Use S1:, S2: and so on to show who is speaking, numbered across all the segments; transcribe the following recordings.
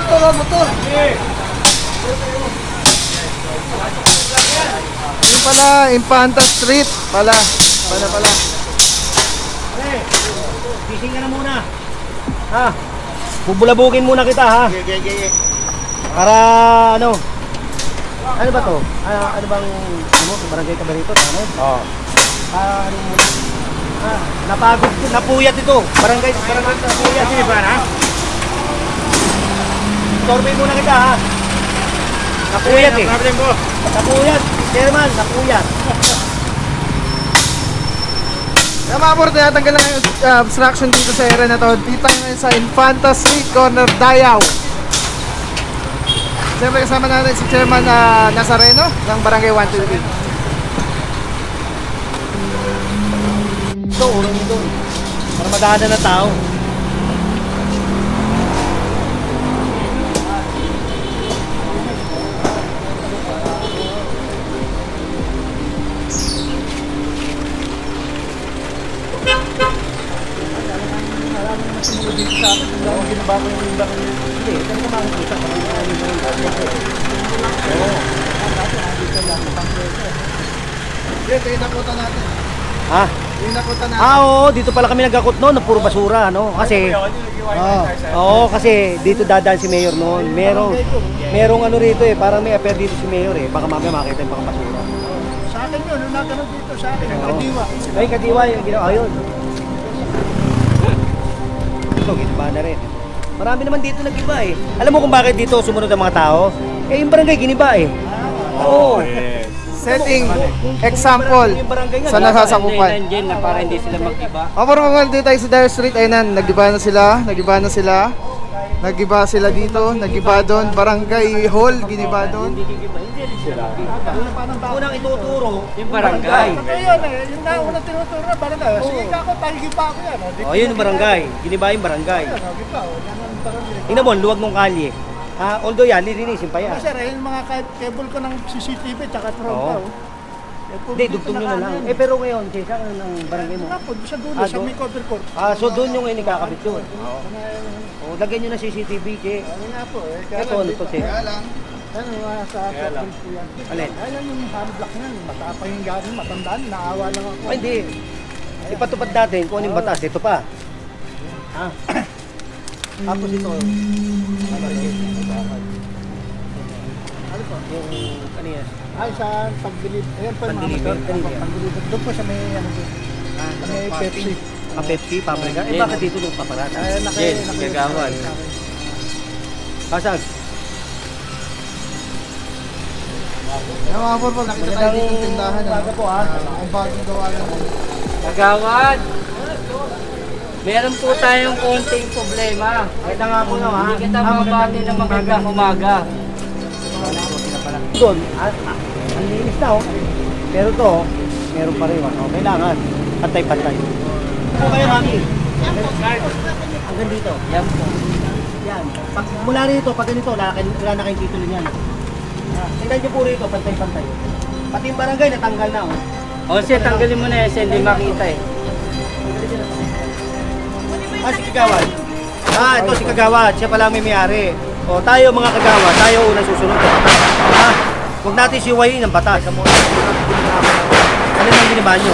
S1: motor. Yung pala, Infanta Street pala. Pala.
S2: Gising ka na muna. Ha? Bubulabugin muna kita, ha? Para ano? Ano ba to? Ano bang barangay ka ba rito? Ano? Oo. Ano muna? Napagod ko, napuyat ito. Barangay napuyat. Sige ba na? Sorbay muna kita, ha? Napuyat eh. Napuyat. Chairman, napuyat.
S1: Kaya mga porte, natanggal lang yung obstruction dito sa area na to. Dito ngayon sa Infanta Street, corner Dayaw. Siyempre kasama natin si Chairman Nazareno ng Barangay 123.
S2: Ito, ulo nito. Para madaanan ng tao.
S1: Yung nakutan natin.
S2: Ha?
S1: Yung nakutan natin.
S2: Oo, dito pala kami nagkakot noon, puro basura, no? Kasi kasi dito dadaan si Mayor noon. Merong ano rito eh, parang may affair dito si Mayor eh. Baka mamaya makita yung mga basura.
S1: Sa akin yun, nung nagkaroon dito sa akin, Kadiwa.
S2: Ay, Kadiwa yung ginawa. Ayun. Ito, giniba na rin. Marami naman dito nag-iba eh. Alam mo kung bakit dito sumunod ang mga tao? Eh, yung barangay giniba eh. Oo.
S1: Setting example sa nasasakupan.
S3: Na para hindi sila mag-iba.
S1: Pero kung dito tayo sa Dyer Street, ayun na, nagiba na sila. Nagiba sila dito, nagiba doon. Barangay Hall, giniba doon.
S3: Hindi rin sila.
S2: Unang ituturo,
S3: Yung barangay.
S1: Ayun eh, yung nauna tinuturo na barangay. Sige ka ako, tagiba ako yan.
S2: oh, yun yung barangay. Giniba yung barangay. Tingnan mo, luwag ng kalye. Although yan, lilinisin pa yan.
S1: Sir, yung mga cable ko ng CCTV tsaka trompa.
S2: Hindi, dugtong nyo na lang. Pero ngayon, saan ng barangay mo?
S1: Sa dulo, sa may cover court.
S2: So doon yung inikakabit yun. Lagyan nyo na CCTV, che.
S1: Ano nga po eh.
S2: Ito, ano to, che?
S1: Kaya lang. Ano sa akin po yan.
S2: Alin?
S1: Kaya yung handblock niyan, matapang yung gano'n, matandaan, naawa lang ako.
S2: Ay, hindi. Ipatupad natin kung anong batas. Ito pa. Tapos ito. Ano po? Yung kanina.
S1: Ay, sa pagbilid. Ayan po yung mga motor. Pagbilid. Doon po sa may, may Pepsi.
S2: Pepsi, paprika. Bakit dito nung paparata?
S3: Gagawad.
S2: Pasag.
S1: Yung mga po, nakita tayo dito yung tindahan. Ang bagong gawa lang.
S3: Gagawad! Meron po tayong konting problema.
S2: Ito nga po na, ha?
S3: Hindi kita mabati na magandang umaga.
S2: Doon, ang linis na, oh. Pero to, meron pa rin, oh. Kailangan, pantay-pantay. Ito kayo, Mami. Hanggang dito.
S3: Yan po.
S2: Yan. Mula rito, pag ganito, wala na kayong titulo niyan. Tingnan niyo po rito, pantay-pantay. Pati yung barangay, natanggal na, oh.
S3: O siya, tanggalin mo na yan, hindi makita eh.
S2: Si Kagawad. Ito si Kagawad. Siya pala may may-ari. O, tayo mga Kagawad, tayo unang susunod. Huwag natin siwayin ang batas. Ano nang giniba nyo?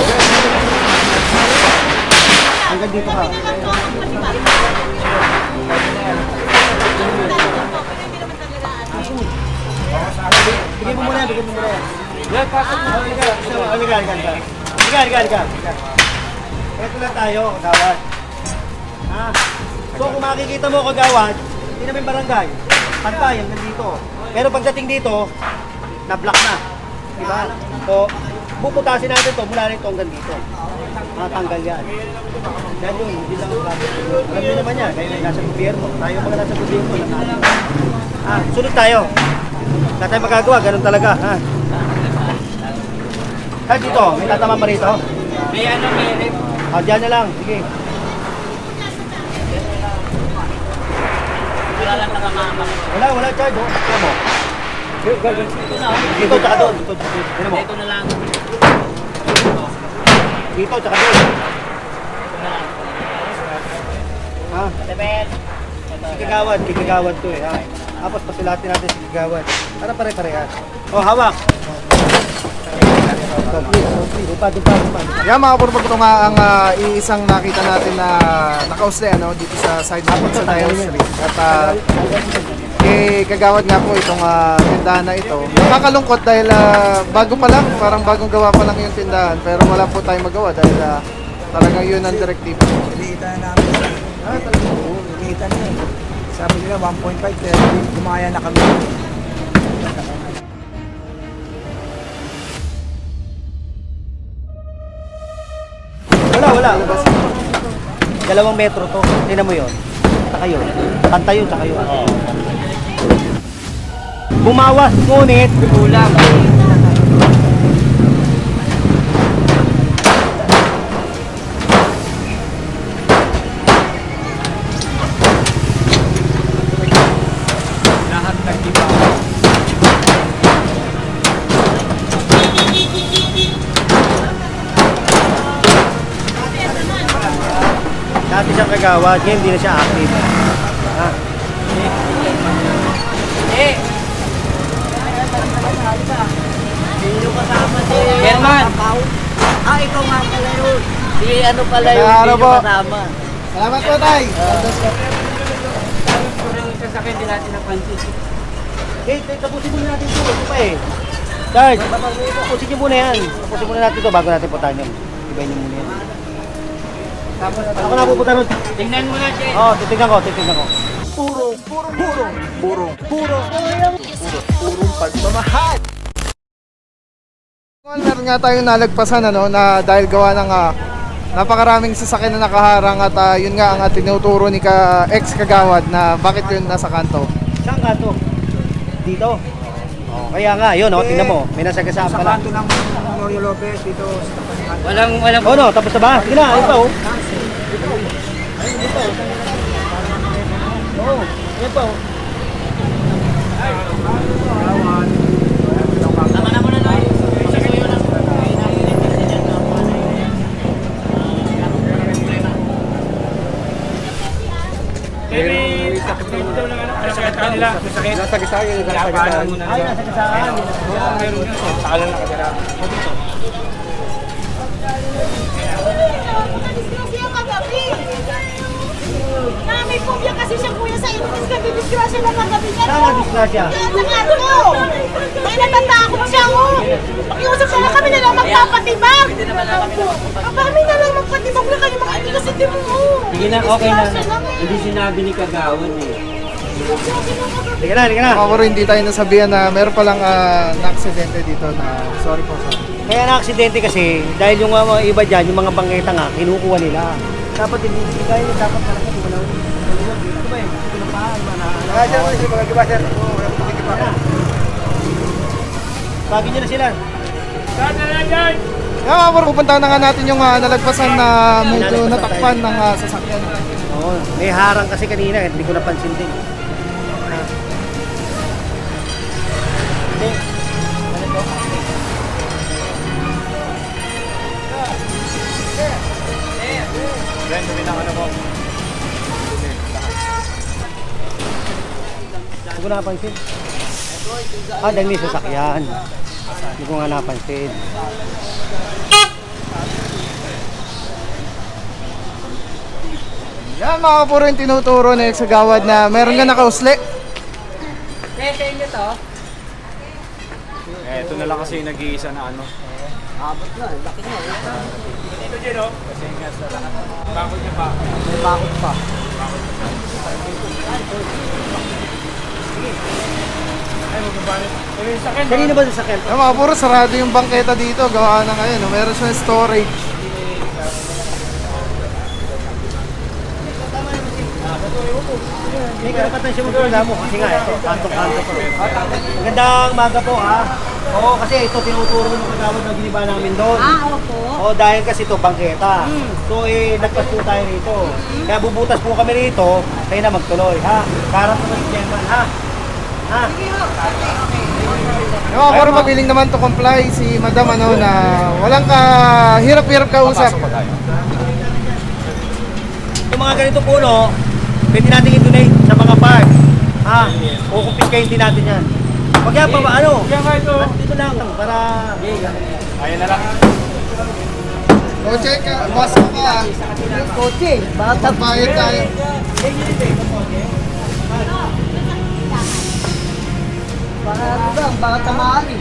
S2: Hanggang dito ka. Bigyan mo muna yan, bigyan mo muna yan. Halika. Ito lang tayo, Kagawad. So kung makikita mo, Kagawad, hindi namin barangay, pantay hanggang dito. Pero pagdating dito, na-block na. Diba? So, puputasin natin to mula rito hanggang dito. Tanggal yan. Yan yun, hindi lang ang bakit. Alam nyo naman yan, kayo nasa gobyerno. Tayo mga nasa gobyerno. Sunod tayo. Wala tayo magagawa, ganun talaga. Kahit dito, may tatama pa rito.
S3: May rip.
S2: Diyan na lang, sige.
S3: Wala lang nakamama.
S2: Wala charge, oh. Kaya mo. Dito, tsaka doon.
S3: Ito na lang.
S2: Dito, tsaka doon.
S3: Tebet.
S2: Kikagawad to eh ha. Tapos pasulatin natin si Kikagawad. Para pare-parehas. Oh, hawak. Dupa.
S1: Yan mga kapur, ito nga ang iisang nakita natin na nakausli dito sa side ng sa Nail Street. At kay Kagawad nga po itong tindahan na ito. Nakakalungkot dahil bago pa lang, parang bagong gawa pa lang yung tindahan. Pero wala po tayong magawa dahil talagang yun ang direktibo.
S4: Iliitan na namin sila. Talaga po, iliitan na eh. Sabi nila 1.5 pero gumaya na kami.
S2: Wala. 2 metro to. Tingnan mo yun. Saka yun. Pantay yun, saka yun. Bumawas, ngunit kulang.
S3: Lahat nag-iba.
S2: Dati siyang Kagawad, ngayon hindi na siya active. Ha?
S3: Sino kasama si German? Ikaw nga pala yun. Si ano pala yun,
S1: Ano
S3: hindi
S1: po?
S3: nyo kasama.
S1: Salamat po, Tay!
S3: Yung sasakyan din natin ng pansin.
S2: Tapusin muna natin ito. Ito pa eh. Sarge, tapusin niyo muna yan. Tapusin muna natin ito bago natin puntahan yun. Ibayin niyo muna yan. Ako na pupunta nun.
S3: Tingnan mo na, Che.
S2: Oo, titignan ko.
S1: Meron nga tayong nalagpasan na dahil gawa ng napakaraming sasakyan na nakaharang at yun nga ang tinuturo ni ex-Kagawad na bakit yun nasa kanto.
S2: Saan ka to? Dito. Oh, kaya nga, yun tingnan mo. May nasagasaan
S4: Sa
S2: pala.
S4: kanto ng Mario Lopez dito sa Tapangan.
S3: Walang
S2: Oh no, tapos na ba? Sige na, ayun pa oh. Oo, ayun pa oh.
S3: Tama na muna na. Sasuyo na.
S2: Ay, nasagasaan.
S5: Disgrasya kagabi. May phobia kasi siya kuya sa inis ka disgrasya na kagabi niya.
S2: Saan ang disgrasya?
S5: Sa kanto. May natatakot siya Pakiusap na lang kami na lang magpapatibag. Kami na lang magpatibag na kayo makikita sa timo.
S3: Sige na, okay na. Hindi sinabi ni Kagawad eh.
S2: Sige na.
S1: Mga kapur, hindi tayo nasabihan na meron palang na-aksidente dito na sorry po.
S2: Kaya na-aksidente kasi, dahil yung mga iba dyan, yung mga bangketa nga, kinukuha nila. Dapat hindi kaya nila, dapat talaga wala. Ito ba yun? Ito na pa, mga giba, sir. Bagay nyo na sila.
S1: Yan mga kapur, pupuntahan na nga natin yung nalagpasan na medyo natakpan ng sasakyan.
S2: Oo, may harang kasi kanina, hindi ko napansin din. Hindi ko napansin. Dahil may sasakyan. Hindi ko nga napansin.
S1: Yan mga kapur, yung tinuturo ni ex-Kagawad na meron nga nakausli.
S3: Sa inyo to?
S6: Ito na lang kasi yung nag-iisa na ano.
S3: Abot na, laki na.
S6: Ito dyan o. Kasi nga sa lahat. Bakod niya pa.
S3: May bakot pa.
S6: Ay, magbabalit. Pero yung sakyan.
S2: Kanina ba sasakyan?
S1: Yan mga kapur, sarado yung bangketa dito. Gawa na ngayon. Meron siyang storage.
S2: May karapatan siya magreklamo kasi nga, kanto-kanto pa. Magandang maga po ha. Oo, kasi ito tinuturo ng Kagawad na giniba namin doon.
S5: Opo.
S2: Oo, dahil kasi ito bangketa. So nagpas po tayo rito. Kaya bubutas po kami rito, kayo na magtuloy ha. Karap naman si Chairman ha. Ha?
S1: Yung mga kapur, mabiling naman to comply si Madam na walang hirap-hirap kausap.
S2: Yung mga ganito puno, pwede natin i-donate sa apart. Ha? Kukumpiskahin din natin yan. Pag yan pa ba, ano? Dito lang, para...
S6: Ayan na lang.
S1: Kotse ka, boss mo ka.
S3: Kotse, bata
S1: Bayad tayo.
S3: baka tamaan eh.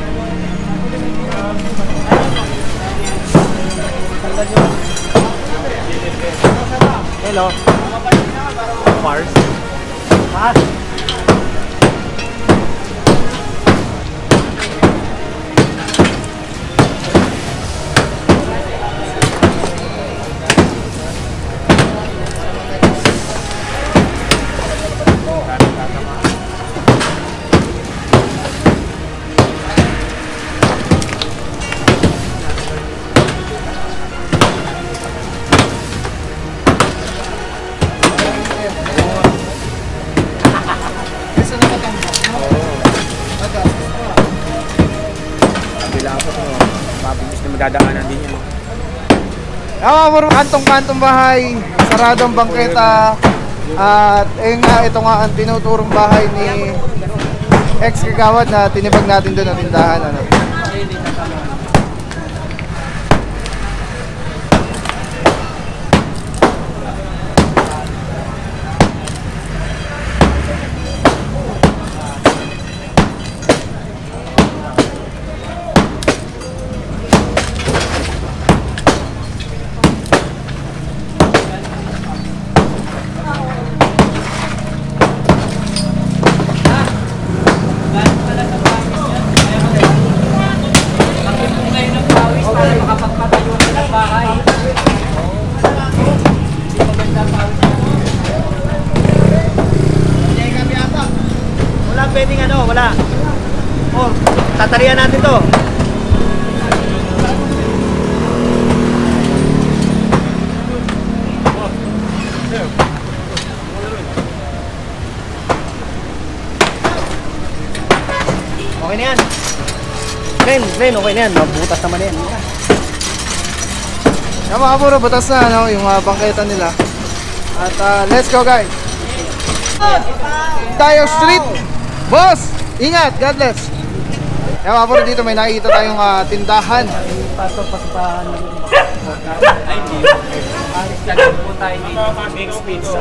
S2: Hello. Mars. Ha?
S6: Kabila ako ito. Mabilis na madadaanan din yan.
S1: Puro kantong-kantong bahay, saradong bangketa. At nga, ito nga ang tinuturong bahay ni ex-kagawad na tinibag natin doon ang tindahan. Ano. Wala pwedeng ano, wala. Oh, tatalian natin to. Okay na yan. Ren, okay na yan. Mabutas naman yan. Mga puro butas na ano, yung bangketa nila. At let's go guys. Tayo street. Boss, ingat, God bless. Mga puro dito may nakikita tayong tindahan.
S3: Alis ka lang po tayo dito.
S6: Big speed sa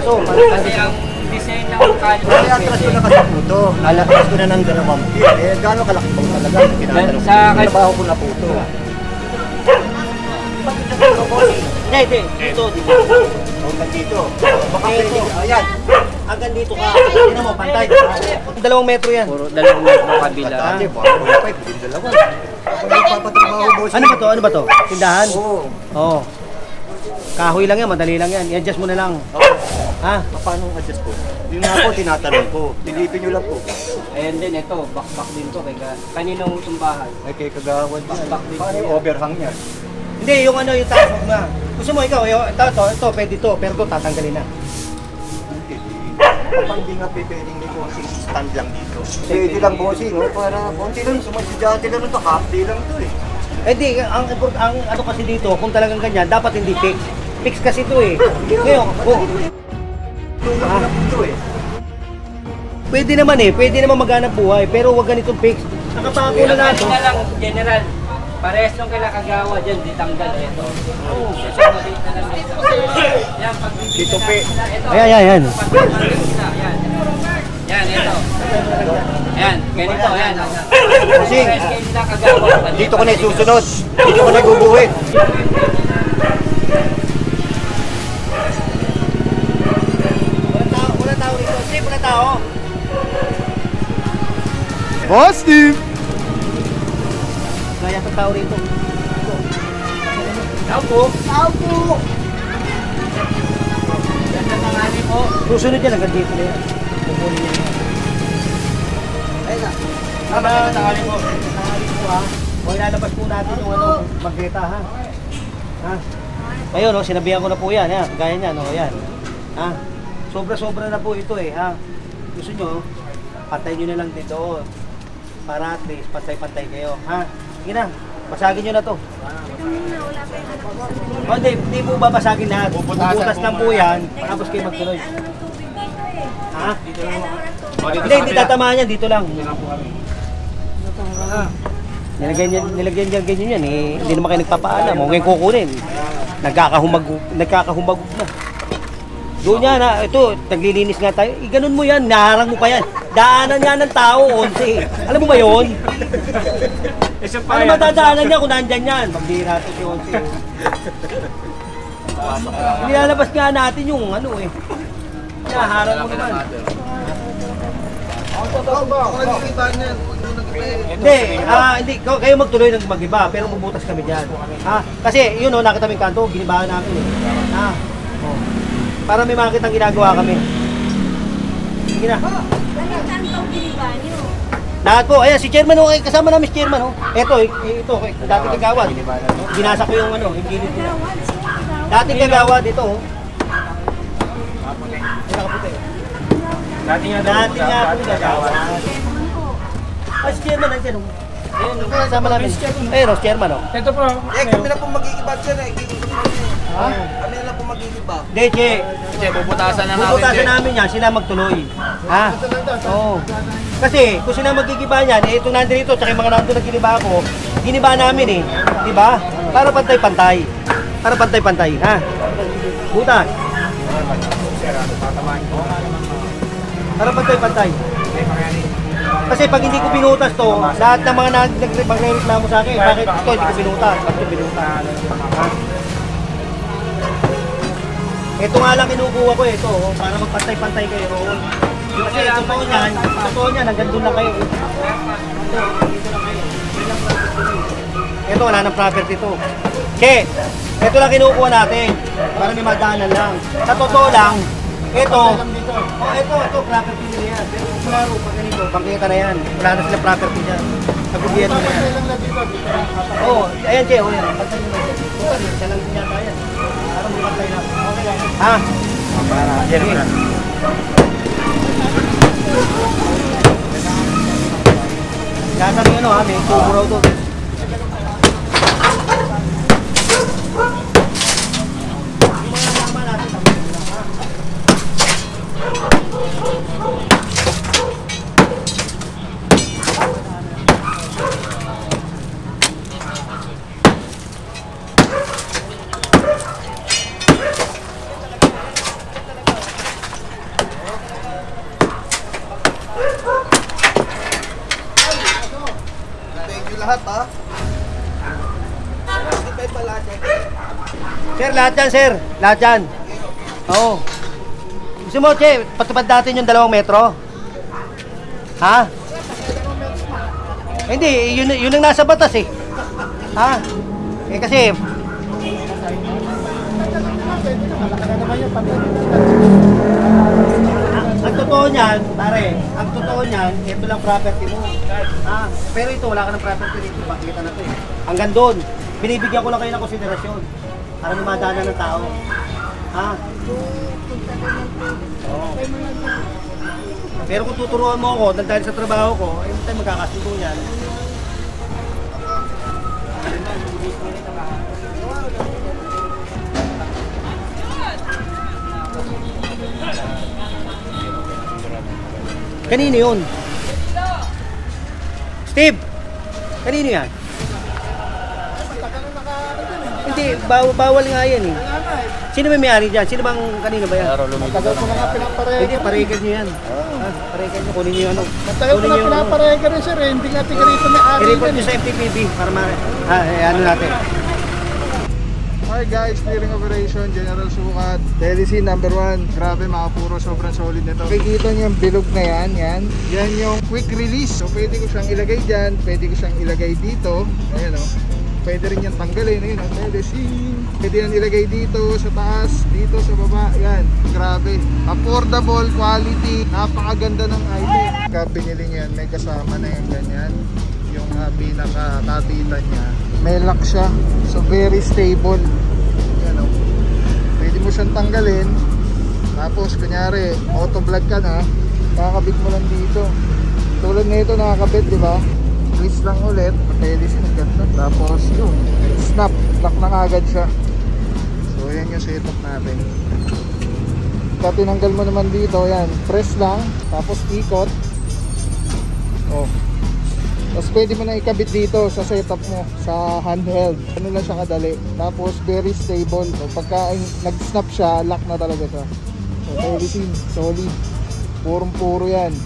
S2: So,
S3: Kasi ang design ng kalye.
S2: kaya atras ko na kasi puto. Atras ko na ng 2 feet. Eh, gano'ng kalaki ba talaga? Tinatanong ko.
S3: Sa-
S2: Trabaho ko na puto. Hindi. Dito. Hanggang dito. Baka pwede. Ayan. Hanggang dito ka. Hindi mo, pantay. 2 metro yan.
S3: Puro 2 metro kabila.
S2: Ate, baka may pipe. Hindi dalawa. Ako nagpapatrabaho, boss. Ano ba to? Tindahan?
S4: Oo.
S2: Oo. Kahoy lang yan, madali lang yan. I-adjust mo na lang. Ha?
S7: Paano adjust po? Yun nga po, tinatanong ko. Pilipin nyo lang po.
S3: Ayan din, ito, back din to. Kaninong itong bahay.
S7: Ay, kay kagawad niya.
S3: Back din
S7: Paano
S3: po
S7: yung
S3: yan.
S7: overhang niya?
S2: Hindi, yung ano, yung taas mo na. Gusto mo ikaw, ito, pwede to, pero ito tatanggalin na.
S7: Hindi. Kapag hindi nga pwedeng may konting stand lang dito. Pwede lang bossing, no? Para konti lang, sumadyadyate lang ito. Half day lang ito eh.
S2: Eh di, ang ano kasi dito, kung talagang ganyan, dapat hindi fix. Fix kasi ito eh. Ngayon,
S7: Tulong ko na po ito eh.
S2: pwede naman maghanap buhay, pero wag ganitong fix. Nakapako na natin.
S3: na lang, general. Parehas nung kila kagawa dyan, ditanggal ito. Oo, susunodin na lang dito. Yan, pag
S7: Dito pe.
S3: Ito.
S2: Ayan.
S3: Yan. Yan, ito. Yan, ganito, yan.
S2: Bossing.
S3: Parehas kayo nila kagawa.
S7: Dito ko na isusunod. Dito ko na guguhit.
S2: Walang tao rito. Safe na tao.
S1: Boss Steve!
S2: Kaya sa tao rito.
S3: Tao po. Yan ang tangani po.
S2: Susunod yan, hanggang dito na yan. Kukunin niya yan. Ayun na. Tangani po. Tangani po ha. O ilalabas po natin yung ano, magreta ha. Ha? Ayun o, sinabihan ko na po yan. Ha? Gaya niyan o, yan. Ha? Sobra-sobra na po ito eh. Ha? Gusto nyo, patay nyo na lang dito. Para at least pantay-pantay kayo. Ha? Sige na, basagin nyo na to. O hindi po babasagin lahat. Bubutas lang po yan, tapos kayo magtuloy. Ha? Hindi tatamaan yan, dito lang. Nilagyan niya ganyan yan eh. Hindi naman kayo nagpapaalam. Huwag kayong kukunin. Nagkakahumagog na. Doon yan ha, ito, naglilinis nga tayo. Ganun mo yan, naharang mo pa yan. Daanan nga ng tao, 11. Alam mo ba yun? Ano matadaanan niya kung nandyan yan? Pagdira ito si 11. Nilalabas nga natin yung ano eh. Naharang mo naman. Hindi, kayo magtuloy ng mag-iba, pero bubutas kami dyan. Kasi yun nakita mo yung kanto, ginibahan namin eh. Para may makita ang ginagawa kami. Sige na.
S5: Anong kanto giniba niyo?
S2: Lahat po, ayan si chairman ho, kasama namin si chairman ho. Ito, dating kagawad. Ginasa ko yung yung gilid nila. Dating kagawad, ito ho. Dating nga po kagawad. Si chairman nandiyan ho. Kasama namin. Ayun, chairman ho.
S4: Ito po.
S7: Kami na po magigibag siya na. Kami na po magigibag.
S2: Hindi, Che.
S6: Bubutasan na natin.
S2: Bubutasan namin yan, sila magtuloy. Ha? Oo. Kasi kung sila magigiba niyan, ito nandito, tsaka yung mga nandito na giniba ko, giniba namin eh. Diba? Para pantay-pantay. Para pantay-pantay, ha? Butas. Para pantay-pantay. Kasi pag hindi ko binutas to, lahat ng mga nagreklamo sa akin, bakit ito hindi ko binutas? Bakit ito binutas? Ha? Ito nga lang kinukuha ko ito, para magpantay-pantay kayo roon. Kasi totoo niyan, hanggang doon lang kayo. Ito, wala nang property to. Che, ito lang kinukuha natin, para may madaanan lang. Sa totoo lang, ito, property nila yan. Pero kung klaro, pag ganito, pangkita na yan. Wala na sila property dyan. Sa gobyerno na yan. Oo, ayan Che, yan. Pagkita nila dyan. Isa lang din yata yan. Para may matay lang. Ha? Sige. Gatang yun ha, may tubo raw to.
S7: Lahat ha?
S2: Sir, lahat yan, sir. Lahat yan. Oo. Gusto mo, Che, patupad natin yung 2 metro? Ha? Hindi, yun ang nasa batas eh. Ha? Eh kasi... Ang totoo niyan, pare, ang totoo niyan, ito lang property mo. Pero ito, wala ka ng property dito, pakita na ito eh. Hanggang doon, binibigyan ko lang kayo ng konsiderasyon para lumadaanan ng tao. Ha? Oo. Pero kung tuturuan mo ako, dahil sa trabaho ko, ay hindi tayo magkakasundo yan. Kanino yun? Steve! Kanino yan? Hindi, bawal nga yan eh. Sino may-ari dyan? Sino bang kanino ba yan?
S1: Matagal ko na nga pinaparegan.
S2: Hindi, paregan nyo yan. Paregan nyo, kunin nyo yung ano.
S1: Matagal ko na pinaparegan rin sir, hindi nga tiga rito may-ari.
S2: I-report nyo sa FTPB para ano natin.
S1: Hi guys, clearing operation, General Sukat, Delici number 1. Grabe mga puro, sobrang solid nito. Kikita niyo yung bilog na yan. Yan yung quick release. So pwede ko siyang ilagay dyan, pwede ko siyang ilagay dito. Ayan o. Pwede rin yan tanggalin. Ayan o, Delici. Pwede yan ilagay dito, sa taas, dito, sa baba. Yan, grabe. Affordable, quality, napakaganda ng item. Kapag binili niyan, may kasama na yung ganyan. Yung pinaka-tabitan niya. May lock siya. So very stable. Yan o. Pwede mo siyang tanggalin. Tapos kunyari, auto vlog ka na, kakabit mo lang dito. Tulad na ito nakakabit, di ba? Twist lang ulit. Pwede siya ganda. Tapos yun, snap. Lock na agad siya. So yan yung setup natin. pagka tinanggal mo naman dito, yan, press lang, tapos ikot. Oh. Tapos pwede mo na ikabit dito sa setup mo, sa handheld. Ano lang siya kadali. Tapos very stable. So, pagka nag-snap siya, lock na talaga siya. So, everything solid. Purong-puro yan.